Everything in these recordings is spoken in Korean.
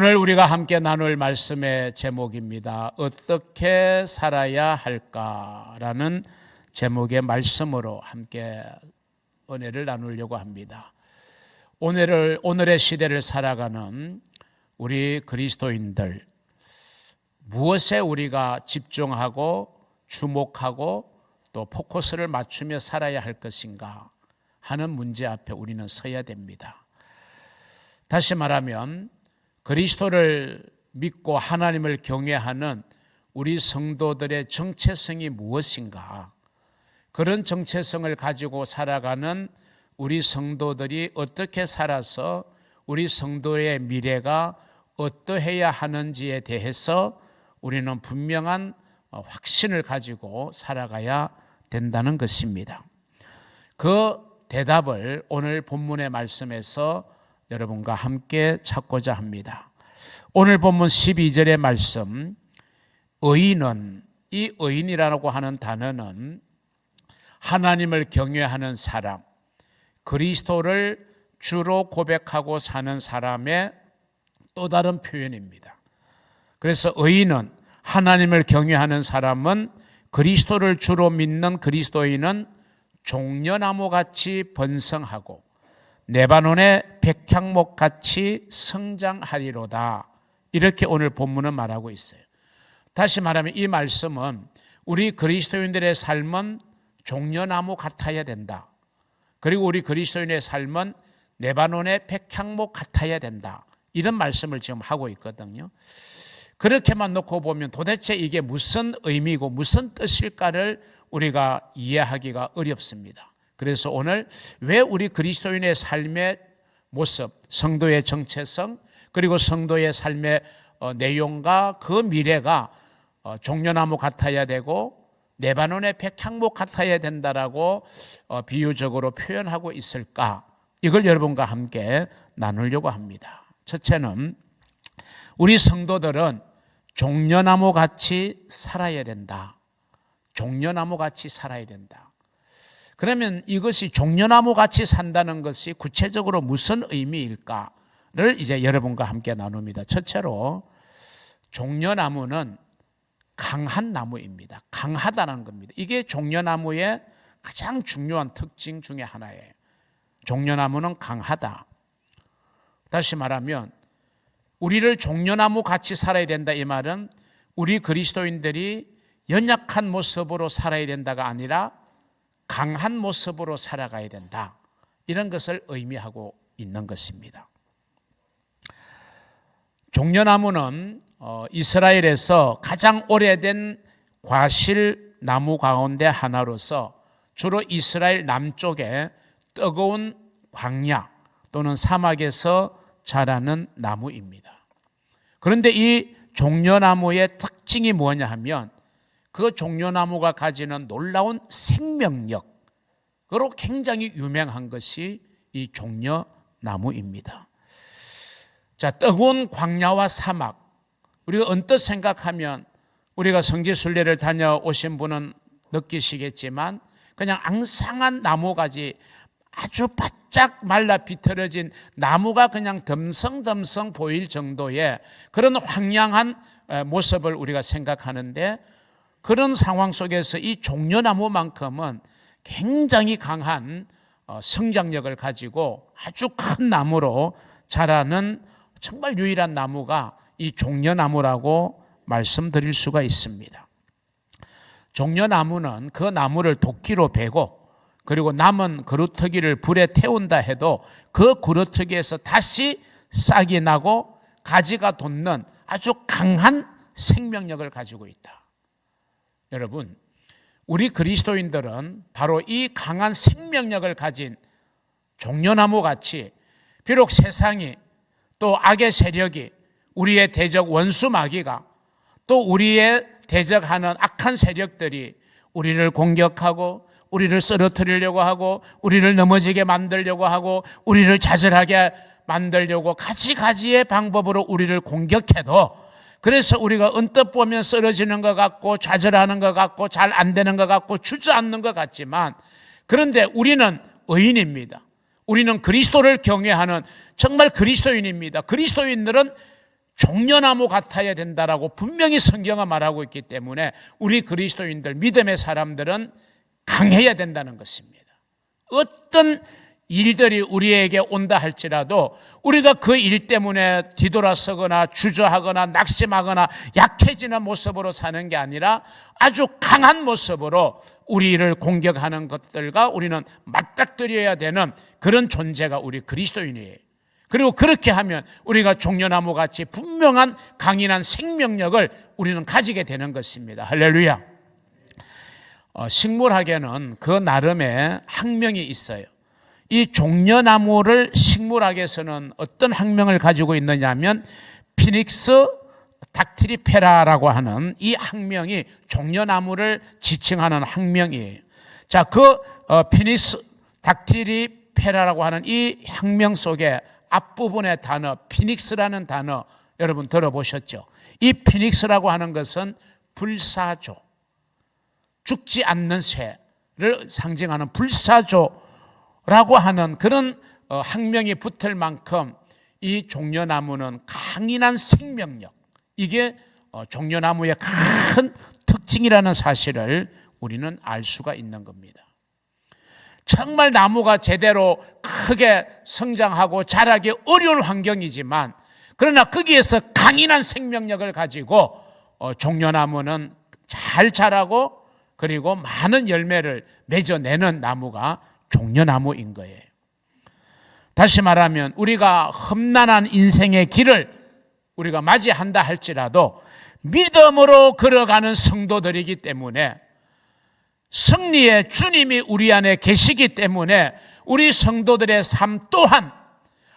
오늘 우리가 함께 나눌 말씀의 제목입니다. 어떻게 살아야 할까라는 제목의 말씀으로 함께 은혜를 나누려고 합니다. 오늘의 시대를 살아가는 우리 그리스도인들, 무엇에 우리가 집중하고 주목하고 또 포커스를 맞추며 살아야 할 것인가 하는 문제 앞에 우리는 서야 됩니다. 다시 말하면 그리스도를 믿고 하나님을 경외하는 우리 성도들의 정체성이 무엇인가? 그런 정체성을 가지고 살아가는 우리 성도들이 어떻게 살아서 우리 성도의 미래가 어떠해야 하는지에 대해서 우리는 분명한 확신을 가지고 살아가야 된다는 것입니다. 그 대답을 오늘 본문의 말씀에서 여러분과 함께 찾고자 합니다. 오늘 본문 12절의 말씀, 의인은, 이 의인이라고 하는 단어는 하나님을 경외하는 사람, 그리스도를 주로 고백하고 사는 사람의 또 다른 표현입니다. 그래서 의인은, 하나님을 경외하는 사람은, 그리스도를 주로 믿는 그리스도인은 종려나무같이 번성하고 레바논의 백향목같이 성장하리로다. 이렇게 오늘 본문은 말하고 있어요. 다시 말하면 이 말씀은 우리 그리스도인들의 삶은 종려나무 같아야 된다. 그리고 우리 그리스도인의 삶은 레바논의 백향목 같아야 된다. 이런 말씀을 지금 하고 있거든요. 그렇게만 놓고 보면 도대체 이게 무슨 의미고 무슨 뜻일까를 우리가 이해하기가 어렵습니다. 그래서 오늘 왜 우리 그리스도인의 삶의 모습, 성도의 정체성, 그리고 성도의 삶의 내용과 그 미래가 종려나무 같아야 되고 레바논의 백향목 같아야 된다라고 비유적으로 표현하고 있을까? 이걸 여러분과 함께 나누려고 합니다. 첫째는 우리 성도들은 종려나무 같이 살아야 된다. 종려나무 같이 살아야 된다. 그러면 이것이 종려나무 같이 산다는 것이 구체적으로 무슨 의미일까를 이제 여러분과 함께 나눕니다. 첫째로 종려나무는 강한 나무입니다. 강하다는 겁니다. 이게 종려나무의 가장 중요한 특징 중에 하나예요. 종려나무는 강하다. 다시 말하면 우리를 종려나무 같이 살아야 된다 이 말은 우리 그리스도인들이 연약한 모습으로 살아야 된다가 아니라 강한 모습으로 살아가야 된다. 이런 것을 의미하고 있는 것입니다. 종려나무는 이스라엘에서 가장 오래된 과실나무 가운데 하나로서 주로 이스라엘 남쪽의 뜨거운 광야 또는 사막에서 자라는 나무입니다. 그런데 이 종려나무의 특징이 뭐냐 하면 그 종려나무가 가지는 놀라운 생명력으로 굉장히 유명한 것이 이 종려나무입니다. 자, 뜨거운 광야와 사막, 우리가 언뜻 생각하면 우리가 성지순례를 다녀오신 분은 느끼시겠지만 그냥 앙상한 나무가지 아주 바짝 말라 비틀어진 나무가 그냥 덤성덤성 보일 정도의 그런 황량한 모습을 우리가 생각하는데 그런 상황 속에서 이 종려나무만큼은 굉장히 강한 성장력을 가지고 아주 큰 나무로 자라는 정말 유일한 나무가 이 종려나무라고 말씀드릴 수가 있습니다. 종려나무는 그 나무를 도끼로 베고 그리고 남은 그루터기를 불에 태운다 해도 그 그루터기에서 다시 싹이 나고 가지가 돋는 아주 강한 생명력을 가지고 있다. 여러분, 우리 그리스도인들은 바로 이 강한 생명력을 가진 종려나무 같이 비록 세상이 또 악의 세력이 우리의 대적 원수 마귀가 또 우리의 대적하는 악한 세력들이 우리를 공격하고 우리를 쓰러뜨리려고 하고 우리를 넘어지게 만들려고 하고 우리를 좌절하게 만들려고 가지가지의 방법으로 우리를 공격해도 그래서 우리가 언뜻 보면 쓰러지는 것 같고 좌절하는 것 같고 잘 안 되는 것 같고 주저앉는 것 같지만 그런데 우리는 의인입니다. 우리는 그리스도를 경외하는 정말 그리스도인입니다. 그리스도인들은 종려나무 같아야 된다라고 분명히 성경은 말하고 있기 때문에 우리 그리스도인들, 믿음의 사람들은 강해야 된다는 것입니다. 어떤 일들이 우리에게 온다 할지라도 우리가 그 일 때문에 뒤돌아서거나 주저하거나 낙심하거나 약해지는 모습으로 사는 게 아니라 아주 강한 모습으로 우리를 공격하는 것들과 우리는 맞닥뜨려야 되는 그런 존재가 우리 그리스도인이에요. 그리고 그렇게 하면 우리가 종려나무 같이 분명한 강인한 생명력을 우리는 가지게 되는 것입니다. 할렐루야. 식물학에는 그 나름의 학명이 있어요. 이 종려나무를 식물학에서는 어떤 학명을 가지고 있느냐 하면 피닉스 닥티리페라라고 하는 이 학명이 종려나무를 지칭하는 학명이에요. 자, 그 피닉스 닥티리페라라고 하는 이 학명 속에 앞부분의 단어 피닉스라는 단어 여러분 들어보셨죠? 이 피닉스라고 하는 것은 불사조, 죽지 않는 새를 상징하는 불사조라고 하는 그런 학명이 붙을 만큼 이 종려나무는 강인한 생명력, 이게 종려나무의 큰 특징이라는 사실을 우리는 알 수가 있는 겁니다. 정말 나무가 제대로 크게 성장하고 자라기 어려운 환경이지만 그러나 거기에서 강인한 생명력을 가지고 종려나무는 잘 자라고 그리고 많은 열매를 맺어내는 나무가 종려나무인 거예요. 다시 말하면 우리가 험난한 인생의 길을 우리가 맞이한다 할지라도 믿음으로 걸어가는 성도들이기 때문에 승리의 주님이 우리 안에 계시기 때문에 우리 성도들의 삶 또한,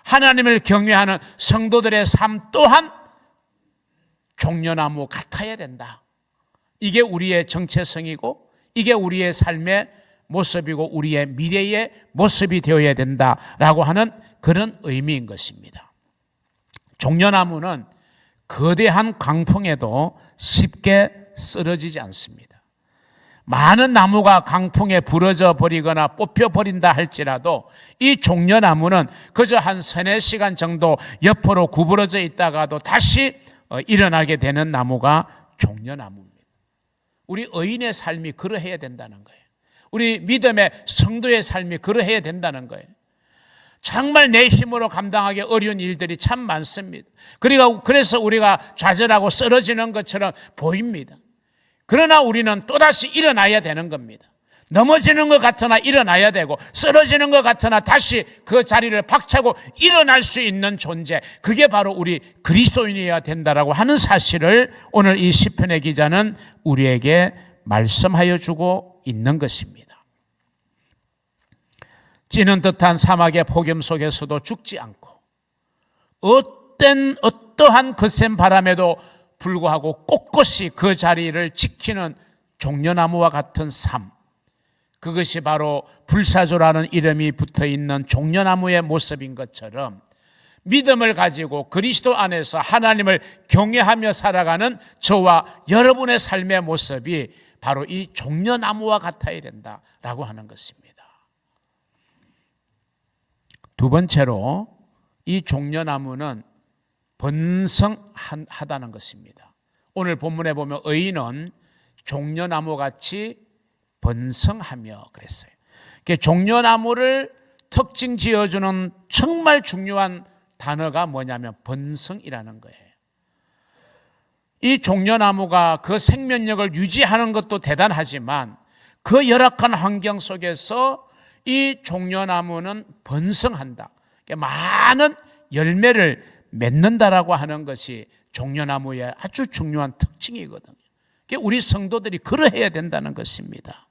하나님을 경외하는 성도들의 삶 또한 종려나무 같아야 된다. 이게 우리의 정체성이고 이게 우리의 삶의 모습이고 우리의 미래의 모습이 되어야 된다라고 하는 그런 의미인 것입니다. 종려나무는 거대한 강풍에도 쉽게 쓰러지지 않습니다. 많은 나무가 강풍에 부러져 버리거나 뽑혀 버린다 할지라도 이 종려나무는 그저 한 3-4시간 정도 옆으로 구부러져 있다가도 다시 일어나게 되는 나무가 종려나무입니다. 우리 의인의 삶이 그러해야 된다는 거예요. 우리 믿음의 성도의 삶이 그러해야 된다는 거예요. 정말 내 힘으로 감당하기 어려운 일들이 참 많습니다. 그래서 우리가 좌절하고 쓰러지는 것처럼 보입니다. 그러나 우리는 또다시 일어나야 되는 겁니다. 넘어지는 것 같으나 일어나야 되고 쓰러지는 것 같으나 다시 그 자리를 박차고 일어날 수 있는 존재, 그게 바로 우리 그리스도인이어야 된다라고 하는 사실을 오늘 이 시편의 기자는 우리에게 말씀하여 주고 있는 것입니다. 찌는 듯한 사막의 폭염 속에서도 죽지 않고 어떠한 거센 바람에도 불구하고 꼿꼿이 그 자리를 지키는 종려나무와 같은 삶, 그것이 바로 불사조라는 이름이 붙어있는 종려나무의 모습인 것처럼 믿음을 가지고 그리스도 안에서 하나님을 경외하며 살아가는 저와 여러분의 삶의 모습이 바로 이 종려나무와 같아야 된다라고 하는 것입니다. 두 번째로 이 종려나무는 번성하다는 것입니다. 오늘 본문에 보면 의인은 종려나무같이 번성하며 그랬어요. 종려나무를 특징 지어주는 정말 중요한 단어가 뭐냐면 번성이라는 거예요. 이 종려나무가 그 생명력을 유지하는 것도 대단하지만 그 열악한 환경 속에서 이 종려나무는 번성한다. 많은 열매를 맺는다라고 하는 것이 종려나무의 아주 중요한 특징이거든요. 우리 성도들이 그러해야 된다는 것입니다.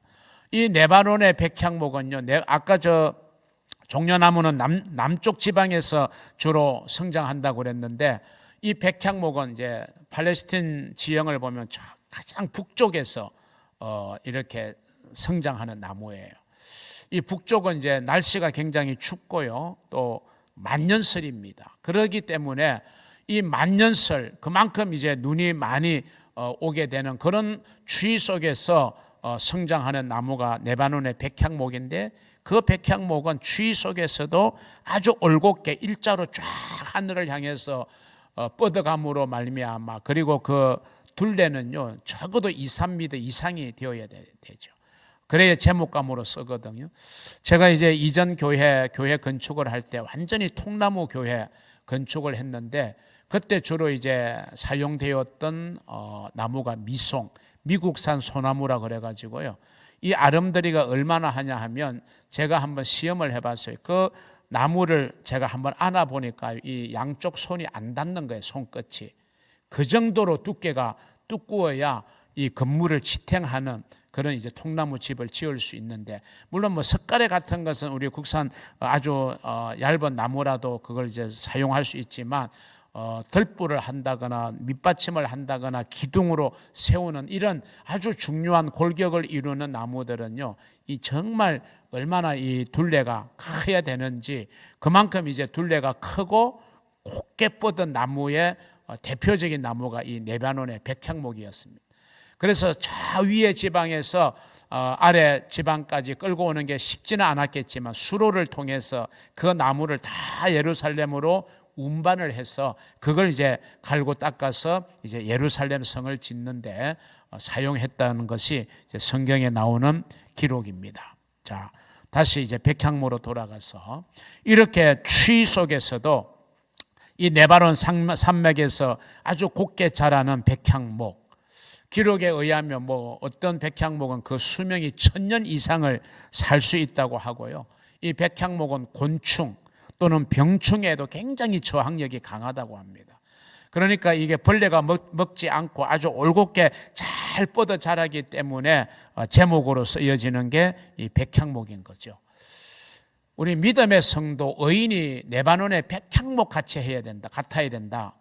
이 레바논의 백향목은요, 아까 종려나무는 남쪽 지방에서 주로 성장한다고 그랬는데 이 백향목은 이제 팔레스틴 지형을 보면 가장 북쪽에서 이렇게 성장하는 나무예요. 이 북쪽은 이제 날씨가 굉장히 춥고요, 또 만년설입니다. 그렇기 때문에 이 만년설, 그만큼 이제 눈이 많이 오게 되는 그런 추위 속에서 성장하는 나무가 레바논의 백향목인데 그 백향목은 추위 속에서도 아주 올곧게 일자로 쫙 하늘을 향해서 뻗어감으로 말미암아, 그리고 그 둘레는요 적어도 2, 3m 이상이 되어야 되죠. 그래야 제목감으로 쓰거든요. 제가 이제 이전 교회 건축을 할 때 완전히 통나무 교회 건축을 했는데, 그때 주로 이제 사용되었던 나무가 미송, 미국산 소나무라 그래가지고요. 이 아름드리가 얼마나 하냐 하면, 제가 한번 시험을 해봤어요. 그 나무를 제가 한번 안아 보니까 이 양쪽 손이 안 닿는 거예요, 손끝이. 그 정도로 두께가 두꺼워야 이 건물을 지탱하는 그런 이제 통나무 집을 지을 수 있는데, 물론 뭐 석가래 같은 것은 우리 국산 아주 얇은 나무라도 그걸 이제 사용할 수 있지만, 덜불을 한다거나 밑받침을 한다거나 기둥으로 세우는 이런 아주 중요한 골격을 이루는 나무들은요, 이 정말 얼마나 이 둘레가 커야 되는지, 그만큼 이제 둘레가 크고 곱게 뻗은 나무의 대표적인 나무가 이 레바논의 백향목이었습니다. 그래서 저 위에 지방에서 아래 지방까지 끌고 오는 게 쉽지는 않았겠지만, 수로를 통해서 그 나무를 다 예루살렘으로 운반을 해서 그걸 이제 갈고 닦아서 이제 예루살렘 성을 짓는데 사용했다는 것이 이제 성경에 나오는 기록입니다. 자, 다시 이제 백향목으로 돌아가서, 이렇게 추위 속에서도 이 네바론 산맥에서 아주 곱게 자라는 백향목, 기록에 의하면 뭐 어떤 백향목은 그 수명이 1000년 이상을 살 수 있다고 하고요. 이 백향목은 곤충 또는 병충해에도 굉장히 저항력이 강하다고 합니다. 그러니까 이게 벌레가 먹지 않고 아주 올곧게 잘 뻗어 자라기 때문에 제목으로 쓰여지는 게 이 백향목인 거죠. 우리 믿음의 성도, 의인이 레바논의 백향목 같아야 된다.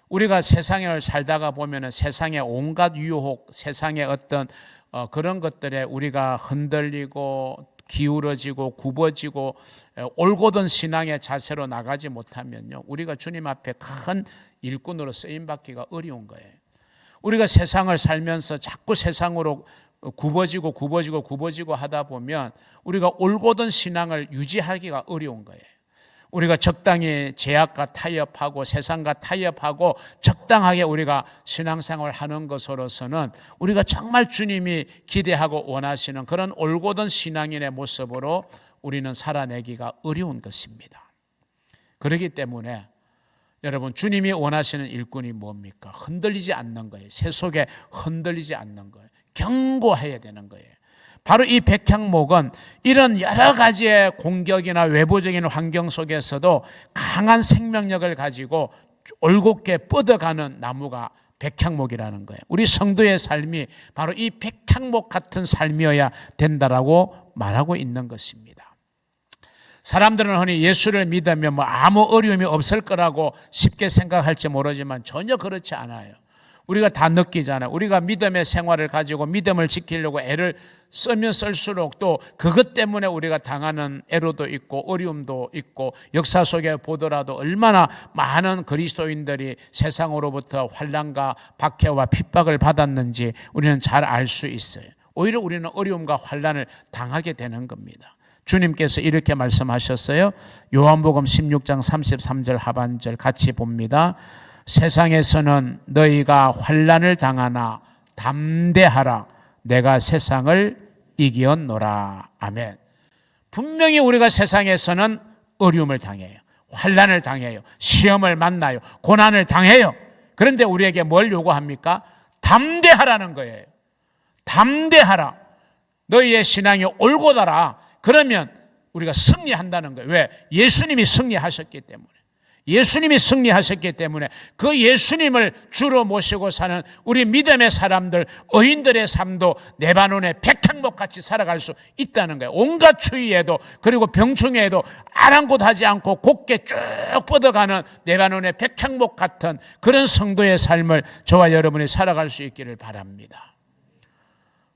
우리가 세상을 살다가 보면은 세상의 온갖 유혹, 세상의 어떤 그런 것들에 우리가 흔들리고 기울어지고 굽어지고 올곧은 신앙의 자세로 나가지 못하면요, 우리가 주님 앞에 큰 일꾼으로 쓰임받기가 어려운 거예요. 우리가 세상을 살면서 자꾸 세상으로 굽어지고 하다 보면 우리가 올곧은 신앙을 유지하기가 어려운 거예요. 우리가 적당히 제약과 타협하고 세상과 타협하고 적당하게 우리가 신앙생활을 하는 것으로서는 우리가 정말 주님이 기대하고 원하시는 그런 올곧은 신앙인의 모습으로 우리는 살아내기가 어려운 것입니다. 그렇기 때문에 여러분, 주님이 원하시는 일꾼이 뭡니까? 흔들리지 않는 거예요. 새 속에 흔들리지 않는 거예요. 견고해야 되는 거예요. 바로 이 백향목은 이런 여러 가지의 공격이나 외부적인 환경 속에서도 강한 생명력을 가지고 올곧게 뻗어가는 나무가 백향목이라는 거예요. 우리 성도의 삶이 바로 이 백향목 같은 삶이어야 된다라고 말하고 있는 것입니다. 사람들은 흔히 예수를 믿으면 뭐 아무 어려움이 없을 거라고 쉽게 생각할지 모르지만 전혀 그렇지 않아요. 우리가 다 느끼잖아요. 우리가 믿음의 생활을 가지고 믿음을 지키려고 애를 쓰면 쓸수록 또 그것 때문에 우리가 당하는 애로도 있고 어려움도 있고, 역사 속에 보더라도 얼마나 많은 그리스도인들이 세상으로부터 환난과 박해와 핍박을 받았는지 우리는 잘 알 수 있어요. 오히려 우리는 어려움과 환난을 당하게 되는 겁니다. 주님께서 이렇게 말씀하셨어요. 요한복음 16장 33절 하반절 같이 봅니다. 세상에서는 너희가 환난을 당하나 담대하라, 내가 세상을 이기었노라. 아멘. 분명히 우리가 세상에서는 어려움을 당해요. 환난을 당해요. 시험을 만나요. 고난을 당해요. 그런데 우리에게 뭘 요구합니까? 담대하라는 거예요. 담대하라. 너희의 신앙이 올곧하라. 그러면 우리가 승리한다는 거예요. 왜? 예수님이 승리하셨기 때문에. 예수님이 승리하셨기 때문에 그 예수님을 주로 모시고 사는 우리 믿음의 사람들, 의인들의 삶도 레바논의 백향목같이 살아갈 수 있다는 거예요. 온갖 추위에도 그리고 병충해에도 아랑곳하지 않고 곱게 쭉 뻗어가는 레바논의 백향목 같은 그런 성도의 삶을 저와 여러분이 살아갈 수 있기를 바랍니다.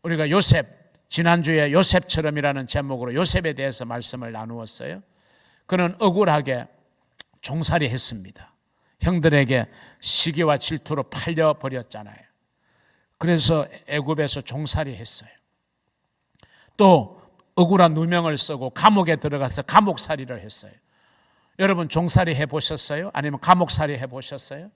우리가 요셉, 지난주에 요셉처럼이라는 제목으로 요셉에 대해서 말씀을 나누었어요. 그는 억울하게 종살이 했습니다. 형들에게 시기와 질투로 팔려버렸잖아요. 그래서 애굽에서 종살이 했어요. 또 억울한 누명을 쓰고 감옥에 들어가서 감옥살이를 했어요. 여러분 종살이 해보셨어요? 아니면 감옥살이 해보셨어요?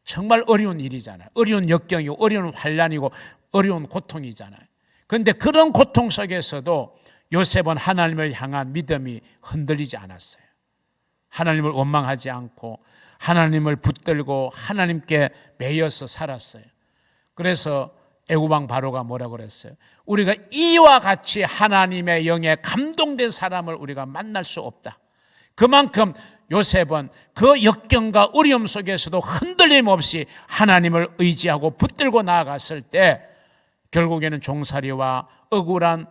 정말 어려운 일이잖아요. 어려운 역경이고 어려운 환난이고 어려운 고통이잖아요. 그런데 그런 고통 속에서도 요셉은 하나님을 향한 믿음이 흔들리지 않았어요. 하나님을 원망하지 않고 하나님을 붙들고 하나님께 매여서 살았어요. 그래서 애굽왕 바로가 뭐라고 그랬어요? 우리가 이와 같이 하나님의 영에 감동된 사람을 우리가 만날 수 없다. 그만큼 요셉은 그 역경과 어려움 속에서도 흔들림 없이 하나님을 의지하고 붙들고 나아갔을 때 결국에는 종살이와 억울한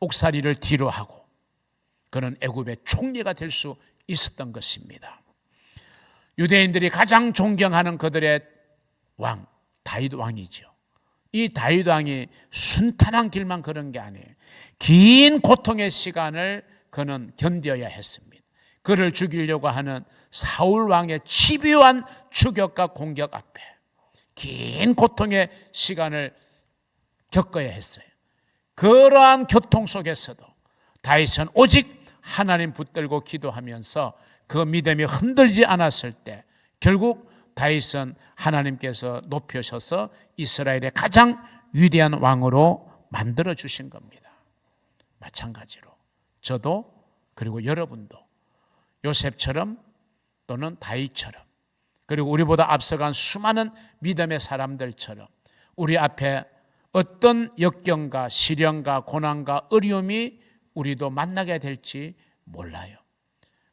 옥살이를 뒤로하고 그는 애굽의 총리가 될 수 있었던 것입니다. 유대인들이 가장 존경하는 그들의 왕 다윗 왕이죠. 이 다윗 왕이 순탄한 길만 걸은 게 아니에요. 긴 고통의 시간을 그는 견뎌야 했습니다. 그를 죽이려고 하는 사울 왕의 집요한 추격과 공격 앞에 긴 고통의 시간을 겪어야 했어요. 그러한 고통 속에서도 다윗은 오직 하나님 붙들고 기도하면서 그 믿음이 흔들지 않았을 때 결국 다윗은 하나님께서 높여셔서 이스라엘의 가장 위대한 왕으로 만들어 주신 겁니다. 마찬가지로 저도 그리고 여러분도 요셉처럼 또는 다윗처럼 그리고 우리보다 앞서간 수많은 믿음의 사람들처럼 우리 앞에 어떤 역경과 시련과 고난과 어려움이 우리도 만나게 될지 몰라요.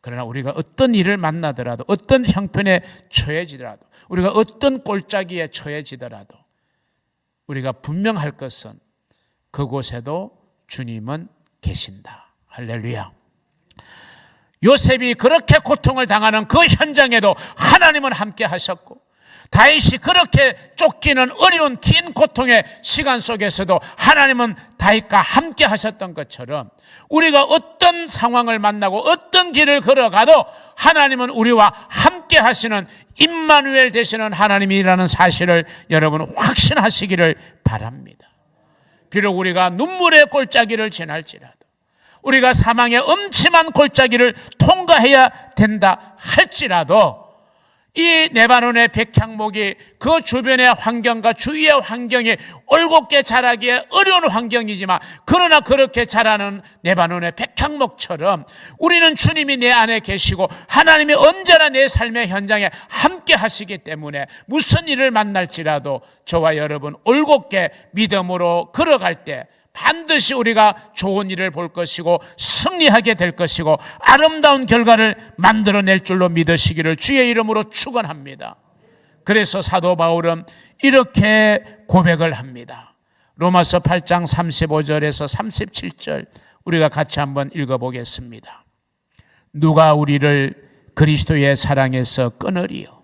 그러나 우리가 어떤 일을 만나더라도 어떤 형편에 처해지더라도 우리가 어떤 골짜기에 처해지더라도 우리가 분명할 것은 그곳에도 주님은 계신다. 할렐루야. 요셉이 그렇게 고통을 당하는 그 현장에도 하나님은 함께 하셨고 다윗이 그렇게 쫓기는 어려운 긴 고통의 시간 속에서도 하나님은 다윗과 함께 하셨던 것처럼 우리가 어떤 상황을 만나고 어떤 길을 걸어가도 하나님은 우리와 함께 하시는 임마누엘 되시는 하나님이라는 사실을 여러분 확신하시기를 바랍니다. 비록 우리가 눈물의 골짜기를 지날지라도 우리가 사망의 음침한 골짜기를 통과해야 된다 할지라도 이 레바논의 백향목이 그 주변의 환경과 주위의 환경이 올곧게 자라기에 어려운 환경이지만 그러나 그렇게 자라는 레바논의 백향목처럼 우리는 주님이 내 안에 계시고 하나님이 언제나 내 삶의 현장에 함께 하시기 때문에 무슨 일을 만날지라도 저와 여러분 올곧게 믿음으로 걸어갈 때 반드시 우리가 좋은 일을 볼 것이고 승리하게 될 것이고 아름다운 결과를 만들어낼 줄로 믿으시기를 주의 이름으로 축원합니다. 그래서 사도 바울은 이렇게 고백을 합니다. 로마서 8장 35절에서 37절 우리가 같이 한번 읽어보겠습니다. 누가 우리를 그리스도의 사랑에서 끊으리요?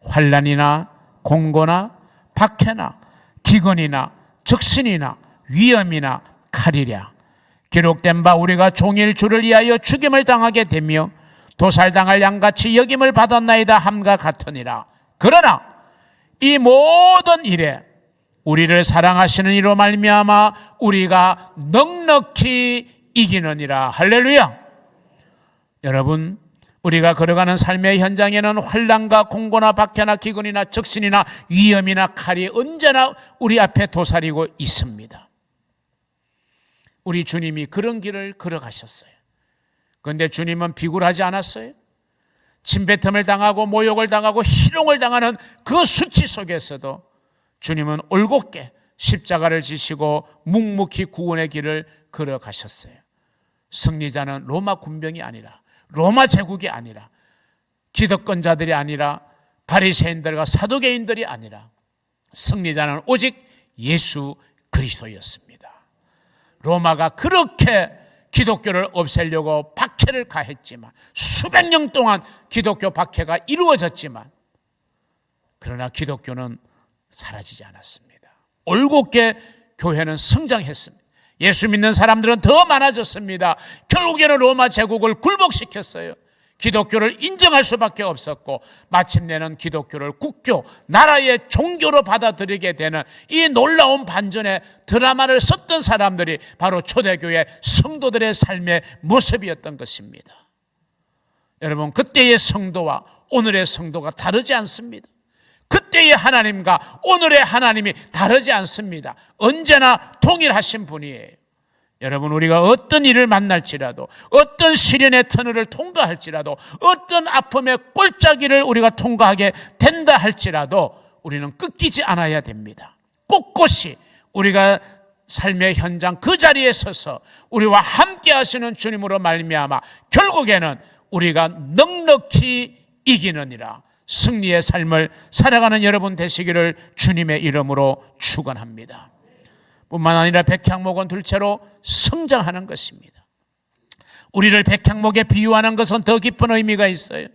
환난이나 공고나 박해나 기근이나 적신이나 위험이나 칼이랴. 기록된 바 우리가 종일 주를 위하여 죽임을 당하게 되며 도살당할 양같이 여김을 받았나이다 함과 같으니라. 그러나 이 모든 일에 우리를 사랑하시는 이로 말미암아 우리가 넉넉히 이기느니라. 할렐루야. 여러분 우리가 걸어가는 삶의 현장에는 환난과 공고나 박해나 기근이나 적신이나 위험이나 칼이 언제나 우리 앞에 도사리고 있습니다. 우리 주님이 그런 길을 걸어가셨어요. 그런데 주님은 비굴하지 않았어요. 침뱉음을 당하고 모욕을 당하고 희롱을 당하는 그 수치 속에서도 주님은 올곧게 십자가를 지시고 묵묵히 구원의 길을 걸어가셨어요. 승리자는 로마 군병이 아니라 로마 제국이 아니라 기득권자들이 아니라 바리새인들과 사두개인들이 아니라 승리자는 오직 예수 그리스도였습니다. 로마가 그렇게 기독교를 없애려고 박해를 가했지만 수백 년 동안 기독교 박해가 이루어졌지만 그러나 기독교는 사라지지 않았습니다. 올곧게 교회는 성장했습니다. 예수 믿는 사람들은 더 많아졌습니다. 결국에는 로마 제국을 굴복시켰어요. 기독교를 인정할 수밖에 없었고 마침내는 기독교를 국교, 나라의 종교로 받아들이게 되는 이 놀라운 반전의 드라마를 썼던 사람들이 바로 초대교회 성도들의 삶의 모습이었던 것입니다. 여러분, 그때의 성도와 오늘의 성도가 다르지 않습니다. 그때의 하나님과 오늘의 하나님이 다르지 않습니다. 언제나 동일하신 분이에요. 여러분, 우리가 어떤 일을 만날지라도, 어떤 시련의 터널을 통과할지라도, 어떤 아픔의 꼴짜기를 우리가 통과하게 된다 할지라도 우리는 꺾이지 않아야 됩니다. 꼿꼿이 우리가 삶의 현장 그 자리에 서서 우리와 함께 하시는 주님으로 말미암아 결국에는 우리가 넉넉히 이기느니라 승리의 삶을 살아가는 여러분 되시기를 주님의 이름으로 축원합니다. 뿐만 아니라 백향목은 둘째로 성장하는 것입니다. 우리를 백향목에 비유하는 것은 더 깊은 의미가 있어요.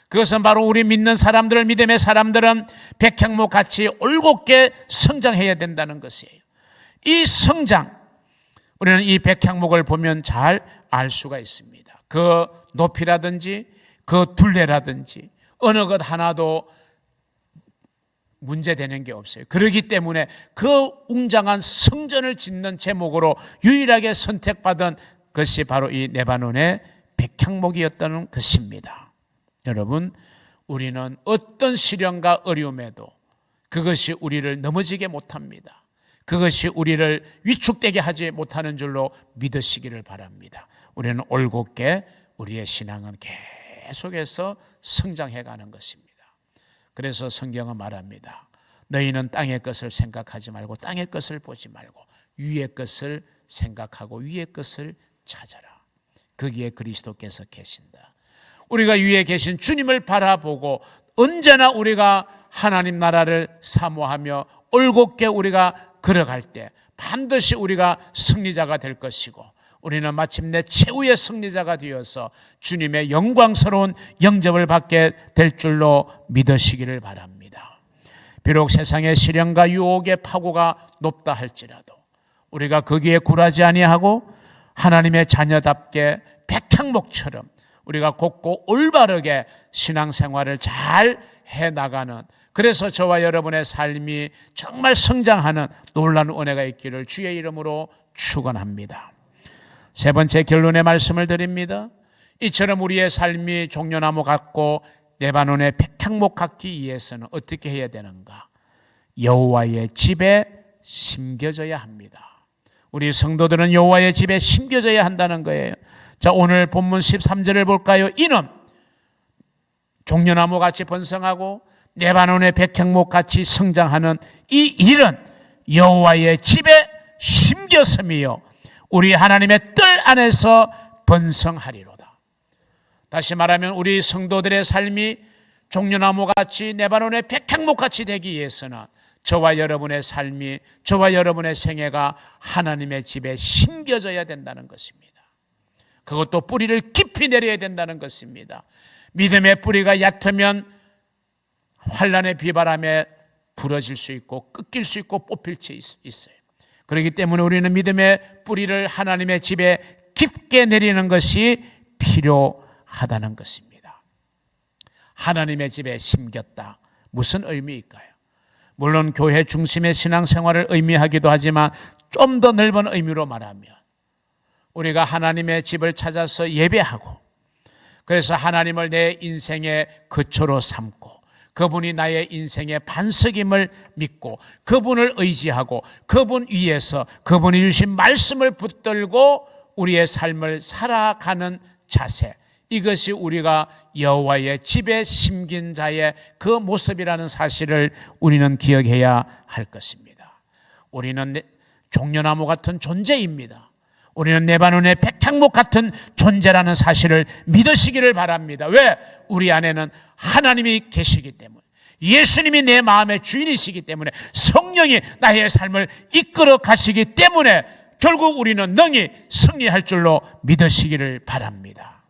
그것은 바로 우리 믿는 사람들, 믿음의 사람들은 백향목 같이 올곧게 성장해야 된다는 것이에요. 이 성장, 우리는 이 백향목을 보면 잘 알 수가 있습니다. 그 높이라든지 그 둘레라든지 어느 것 하나도 문제되는 게 없어요. 그렇기 때문에 그 웅장한 성전을 짓는 제목으로 유일하게 선택받은 것이 바로 이 레바논의 백향목이었다는 것입니다. 여러분, 우리는 어떤 시련과 어려움에도 그것이 우리를 넘어지게 못합니다. 그것이 우리를 위축되게 하지 못하는 줄로 믿으시기를 바랍니다. 우리는 올곧게 우리의 신앙은 계속해서 성장해가는 것입니다. 그래서 성경은 말합니다. 너희는 땅의 것을 생각하지 말고 땅의 것을 보지 말고 위의 것을 생각하고 위의 것을 찾아라. 거기에 그리스도께서 계신다. 우리가 위에 계신 주님을 바라보고 언제나 우리가 하나님 나라를 사모하며 올곧게 우리가 걸어갈 때 반드시 우리가 승리자가 될 것이고 우리는 마침내 최후의 승리자가 되어서 주님의 영광스러운 영접을 받게 될 줄로 믿으시기를 바랍니다. 비록 세상의 시련과 유혹의 파고가 높다 할지라도 우리가 거기에 굴하지 아니하고 하나님의 자녀답게 백향목처럼 우리가 곧고 올바르게 신앙생활을 잘 해나가는, 그래서 저와 여러분의 삶이 정말 성장하는 놀라운 은혜가 있기를 주의 이름으로 축원합니다. 세 번째 결론의 말씀을 드립니다. 이처럼 우리의 삶이 종려나무 같고 레바논의 백향목 같기 위해서는 어떻게 해야 되는가? 여호와의 집에 심겨져야 합니다. 우리 성도들은 여호와의 집에 심겨져야 한다는 거예요. 자, 오늘 본문 13절을 볼까요? 이는 종려나무 같이 번성하고 레바논의 백향목 같이 성장하는 이 일은 여호와의 집에 심겼음이요 우리 하나님의 뜰 안에서 번성하리로다. 다시 말하면 우리 성도들의 삶이 종려나무같이 레바논의 백향목같이 되기 위해서는 저와 여러분의 삶이, 저와 여러분의 생애가 하나님의 집에 심겨져야 된다는 것입니다. 그것도 뿌리를 깊이 내려야 된다는 것입니다. 믿음의 뿌리가 얕으면 환난의 비바람에 부러질 수 있고 꺾일 수 있고 뽑힐 수 있어요. 그렇기 때문에 우리는 믿음의 뿌리를 하나님의 집에 깊게 내리는 것이 필요하다는 것입니다. 하나님의 집에 심겼다. 무슨 의미일까요? 물론 교회 중심의 신앙생활을 의미하기도 하지만 좀 더 넓은 의미로 말하면 우리가 하나님의 집을 찾아서 예배하고 그래서 하나님을 내 인생의 거처로 삼고 그분이 나의 인생의 반석임을 믿고 그분을 의지하고 그분 위에서 그분이 주신 말씀을 붙들고 우리의 삶을 살아가는 자세, 이것이 우리가 여호와의 집에 심긴 자의 그 모습이라는 사실을 우리는 기억해야 할 것입니다. 우리는 종려나무 같은 존재입니다. 우리는 레바논의 백향목 같은 존재라는 사실을 믿으시기를 바랍니다. 왜? 우리 안에는 하나님이 계시기 때문에, 예수님이 내 마음의 주인이시기 때문에, 성령이 나의 삶을 이끌어 가시기 때문에 결국 우리는 능히 승리할 줄로 믿으시기를 바랍니다.